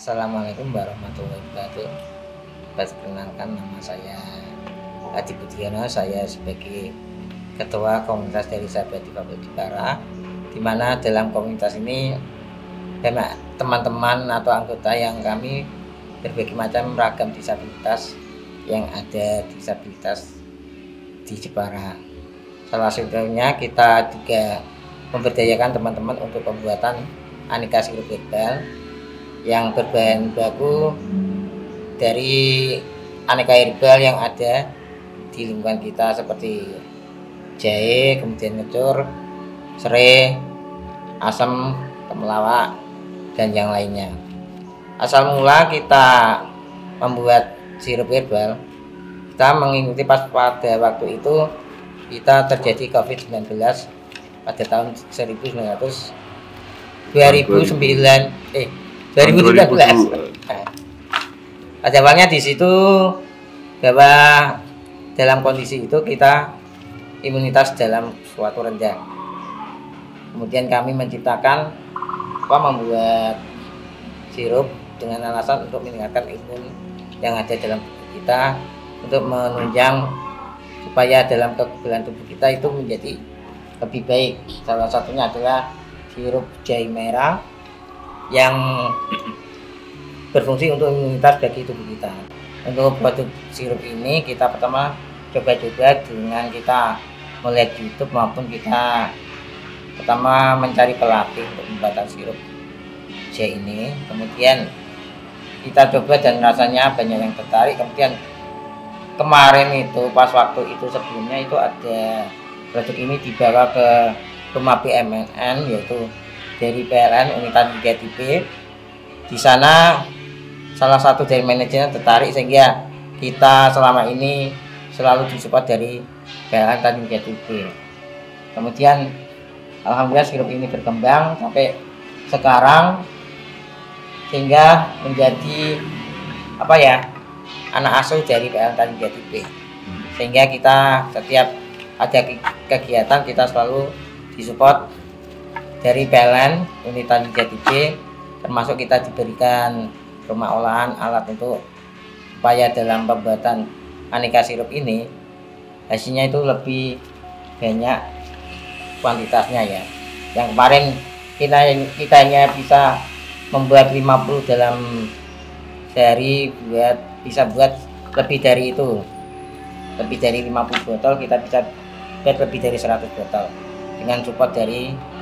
Assalamualaikum warahmatullahi wabarakatuh. Perkenalkan, nama saya Adi Budiono. Saya sebagai ketua komunitas dari Sahabat Difabel Jepara, di mana dalam komunitas ini banyak teman-teman atau anggota yang kami berbagai macam ragam disabilitas yang ada disabilitas di Jepara. Salah satunya kita juga memberdayakan teman-teman untuk pembuatan aneka sirup herbal yang berbahan baku dari aneka herbal yang ada di lingkungan kita seperti jahe, kemudian ngecur, serai, asam, temulawak, dan yang lainnya. Asal mula kita membuat sirup herbal, kita mengikuti pas pada waktu itu kita terjadi COVID-19 pada tahun 2019. Pada awalnya di situ bahwa dalam kondisi itu kita imunitas dalam suatu rendah. Kemudian kami menciptakan membuat sirup dengan alasan untuk meningkatkan imun yang ada dalam tubuh kita, untuk menunjang supaya dalam kekebalan tubuh kita itu menjadi lebih baik. Salah satunya adalah sirup jahe merah yang berfungsi untuk imunitas bagi tubuh kita. Untuk produk sirup ini kita pertama coba-coba dengan kita melihat YouTube maupun kita pertama mencari pelatih untuk pembuatan sirup jahe ini. Kemudian kita coba dan rasanya banyak yang tertarik. Kemudian kemarin itu pas waktu itu sebelumnya itu ada produk ini dibawa ke rumah BMNN, yaitu dari PLN Unitan 3 Di sana salah satu dari manajernya tertarik sehingga kita selama ini selalu disupport dari PLN Tanjung Jati. Kemudian alhamdulillah sirup ini berkembang sampai sekarang sehingga menjadi anak asuh dari PLN Tanjung Jati. Sehingga kita setiap ada kegiatan kita selalu disupport dari PLN Unit Tanjung Jati, termasuk kita diberikan rumah olahan alat untuk supaya dalam pembuatan aneka sirup ini hasilnya itu lebih banyak kuantitasnya ya. Yang kemarin kita hanya bisa membuat 50 dalam sehari, bisa buat lebih dari itu, lebih dari 50 botol, kita bisa buat lebih dari 100 botol dengan support dari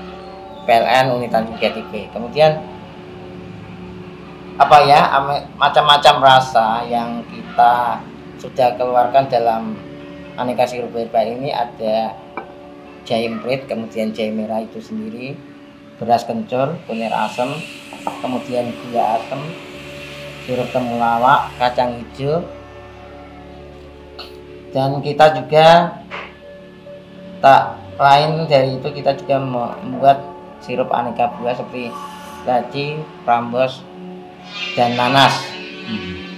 PLN Unit Tanjung Jati. Kemudian macam-macam rasa yang kita sudah keluarkan dalam aneka sirup herbal ini. Ada jahe emprit, kemudian jahe merah itu sendiri, beras kencur, kunir asam, kemudian gula asam, sirup temulawak, kacang hijau, dan kita juga lain dari itu kita juga membuat sirup aneka buah seperti laci, prambos, dan nanas.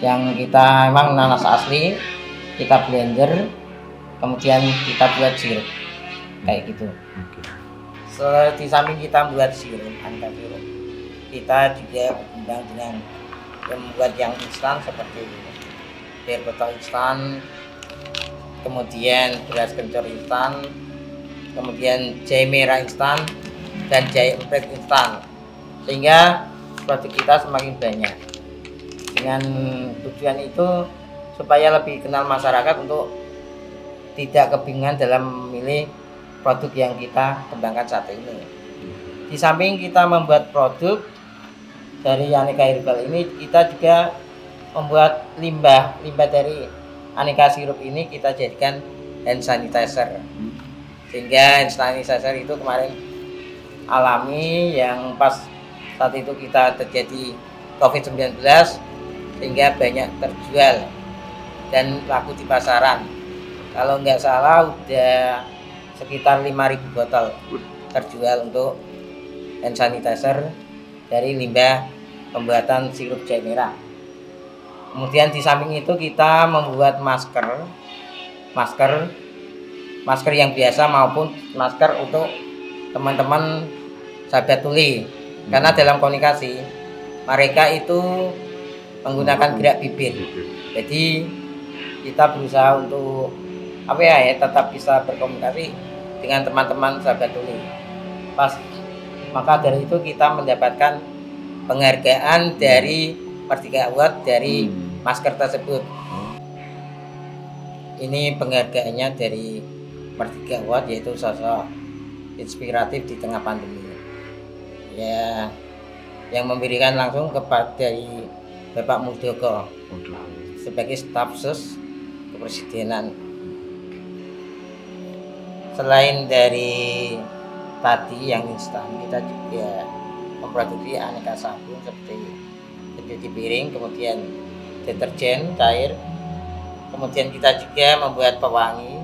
Yang kita memang nanas asli kita blender, kemudian kita buat sirup kayak gitu. Di samping kita buat sirup, aneka sirup, kita juga berkembang dengan membuat yang instan seperti bir botol instan, kemudian beras kencur instan, kemudian jahe merah instan, dan jahe emprit instan, sehingga produk kita semakin banyak. Dengan tujuan itu supaya lebih kenal masyarakat untuk tidak kebingungan dalam memilih produk yang kita kembangkan saat ini. Di samping kita membuat produk dari aneka herbal ini, kita juga membuat limbah dari aneka sirup ini kita jadikan hand sanitizer. Sehingga hand sanitizer itu kemarin alami yang pas saat itu kita terjadi COVID-19, sehingga banyak terjual dan laku di pasaran. Kalau nggak salah udah sekitar 5.000 botol terjual untuk hand sanitizer dari limbah pembuatan sirup jahe merah. Kemudian di samping itu kita membuat masker yang biasa maupun masker untuk teman-teman sahabat tuli. Karena dalam komunikasi mereka itu menggunakan gerak bibir. Jadi kita berusaha untuk apa ya, tetap bisa berkomunikasi dengan teman-teman sahabat tuli. Maka dari itu kita mendapatkan penghargaan dari Merdeka Award dari masker tersebut. Ini penghargaannya dari Merdeka Award, yaitu sosok inspiratif di tengah pandemi. Ya, yang memberikan langsung kepada dari Bapak Muldoko sebagai staf sus kepresidenan. Selain dari tadi yang instan, kita juga memproduksi aneka sabun seperti cuci piring, kemudian deterjen cair, kemudian kita juga membuat pewangi.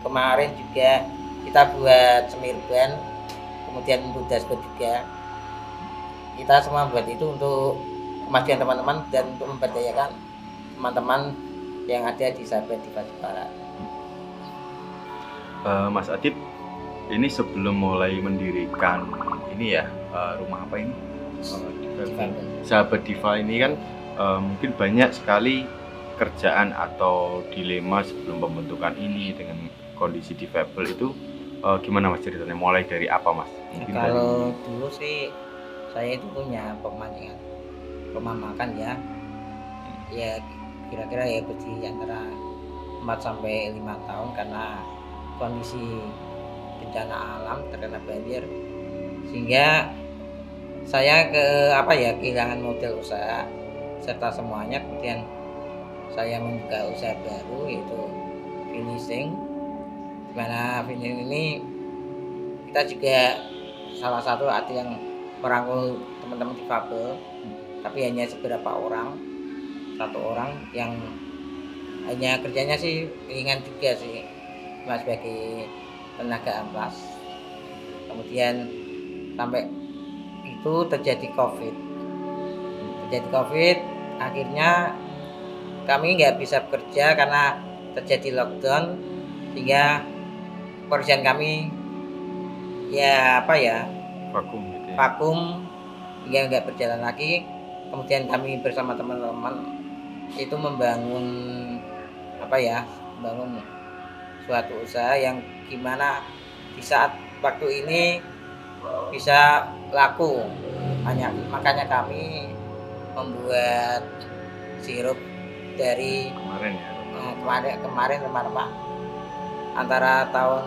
Kemarin juga kita buat semirban, kemudian untuk dashboard juga. Kita semua buat itu untuk kemajuan teman-teman dan untuk memberdayakan teman-teman yang ada di Sahabat Diva Jepara. Mas Adip, ini sebelum mulai mendirikan ini ya, rumah apa ini? Sahabat Diva ini kan mungkin banyak sekali kerjaan atau dilema sebelum pembentukan ini dengan kondisi difabel itu. Gimana Mas ceritanya? Mulai dari apa Mas? Mungkin kalau dulu sih saya itu punya pemandangan rumah makan ya kira-kira ya berdiri antara 4 sampai 5 tahun karena kondisi bencana alam terkena banjir, sehingga saya kehilangan model usaha serta semuanya. Kemudian saya membuka usaha baru yaitu finishing, dimana finishing ini kita juga salah satu ada yang merangkul teman-teman difabel, tapi hanya beberapa orang, 1 orang yang hanya kerjanya sih ringan juga sih, cuma sebagai tenaga amplas. Kemudian sampai itu terjadi COVID, akhirnya kami nggak bisa bekerja karena terjadi lockdown, sehingga pekerjaan kami vakum hingga nggak berjalan lagi. Kemudian kami bersama teman-teman itu membangun suatu usaha yang gimana di saat waktu ini bisa laku. Makanya kami membuat sirup dari kemarin rempah-rempah antara tahun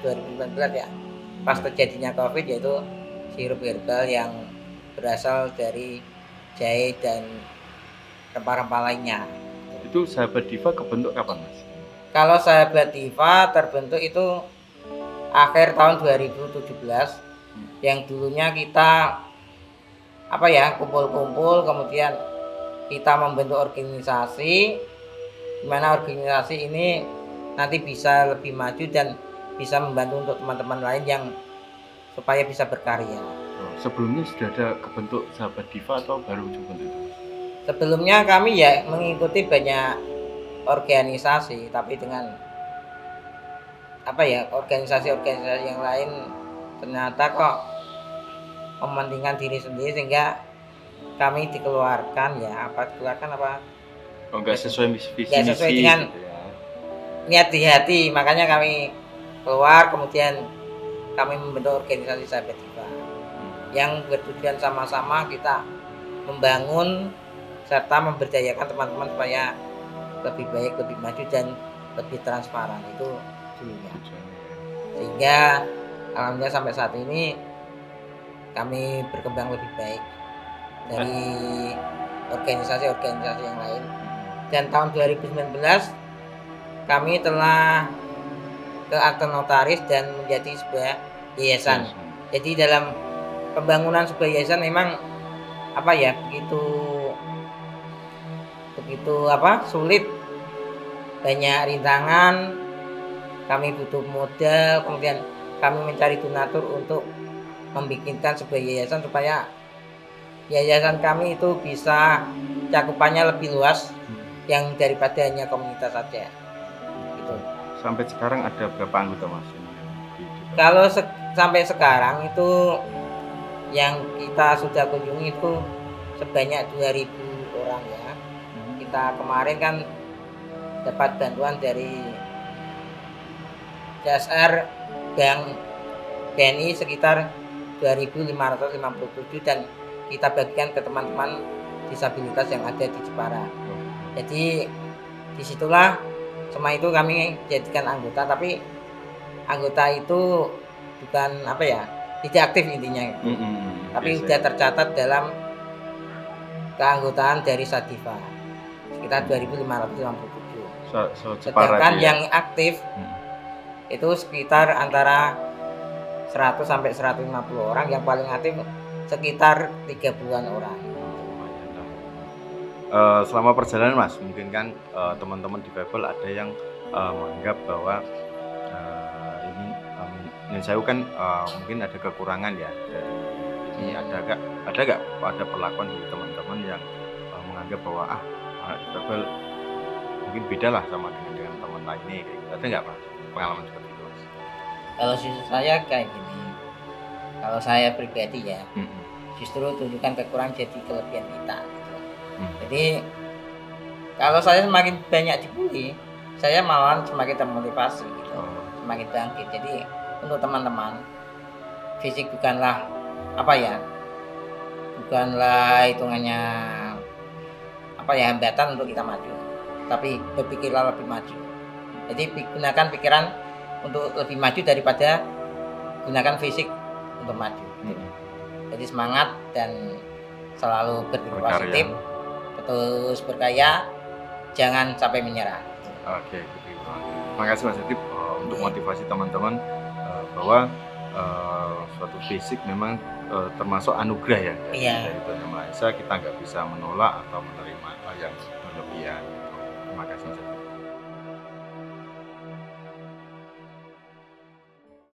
2019 ya, pas terjadinya COVID, yaitu sirup herbal yang berasal dari jahe dan rempah-rempah lainnya. Itu Sahabat Diva kebentuk kapan Mas? Kalau Sahabat Diva terbentuk itu akhir tahun 2017. Yang dulunya kita kumpul-kumpul, kemudian kita membentuk organisasi, di mana organisasi ini nanti bisa lebih maju dan bisa membantu untuk teman-teman lain yang supaya bisa berkarya. Sebelumnya sudah ada kebentuk Sahabat Diva atau baru terbentuk itu? Sebelumnya kami ya mengikuti banyak organisasi, tapi dengan organisasi-organisasi yang lain ternyata kok mementingkan diri sendiri, sehingga kami dikeluarkan enggak sesuai visi dengan gitu ya, niat di hati. Makanya kami keluar, kemudian kami membentuk organisasi Sahabat Diva yang bertujuan sama-sama kita membangun serta memberdayakan teman-teman supaya lebih baik, lebih maju dan lebih transparan. Itu dulunya. Sehingga alhamdulillah sampai saat ini kami berkembang lebih baik dari organisasi-organisasi yang lain. Dan tahun 2019 kami telah ke akte notaris dan menjadi sebuah yayasan. Jadi dalam pembangunan sebuah yayasan memang begitu sulit, banyak rintangan. Kami butuh modal, kemudian kami mencari donatur untuk membikinkan sebuah yayasan supaya yayasan kami itu bisa cakupannya lebih luas yang daripada hanya komunitas saja. Gitu. Sampai sekarang ada berapa anggota Mas? Kalau sampai sekarang itu yang kita sudah kunjungi itu sebanyak 2.000 orang ya. Kita kemarin kan dapat bantuan dari CSR Bank BNI sekitar 2.557 dan kita bagikan ke teman-teman disabilitas yang ada di Jepara. Jadi disitulah semua itu kami jadikan anggota, tapi anggota itu bukan apa ya, tidak aktif intinya, tapi sudah tercatat dalam keanggotaan dari Sadiva sekitar 2.557. Sedangkan yang aktif itu sekitar antara 100 sampai 150 orang, yang paling aktif sekitar 30-an orang. Selama perjalanan Mas, mungkin kan teman-teman difabel ada yang menganggap bahwa ini saya kan mungkin ada kekurangan ya dari ini. Ada gak pada perlakuan dari teman-teman yang menganggap bahwa anak difabel mungkin beda lah sama dengan teman lainnya kayak gitu. Ada nggak Mas pengalaman seperti itu Mas? Kalau saya kayak gini, kalau saya pribadi ya, justru tunjukkan kekurangan jadi kelebihan kita gitu. Jadi kalau saya semakin banyak dibully, saya malah semakin termotivasi gitu, semakin bangkit. Jadi untuk teman-teman, fisik bukanlah apa ya, bukanlah hitungannya apa ya, hambatan untuk kita maju, tapi berpikirlah lebih maju. Jadi gunakan pikiran untuk lebih maju daripada gunakan fisik untuk maju. Jadi semangat dan selalu berpikir positif, terus berkarya, jangan sampai menyerah. Oke, terima kasih Mas Adib untuk motivasi teman-teman bahwa suatu fisik memang termasuk anugerah ya dari Tuhan Yang Maha Esa. Kita nggak bisa menolak atau menerima hal yang berlebihan.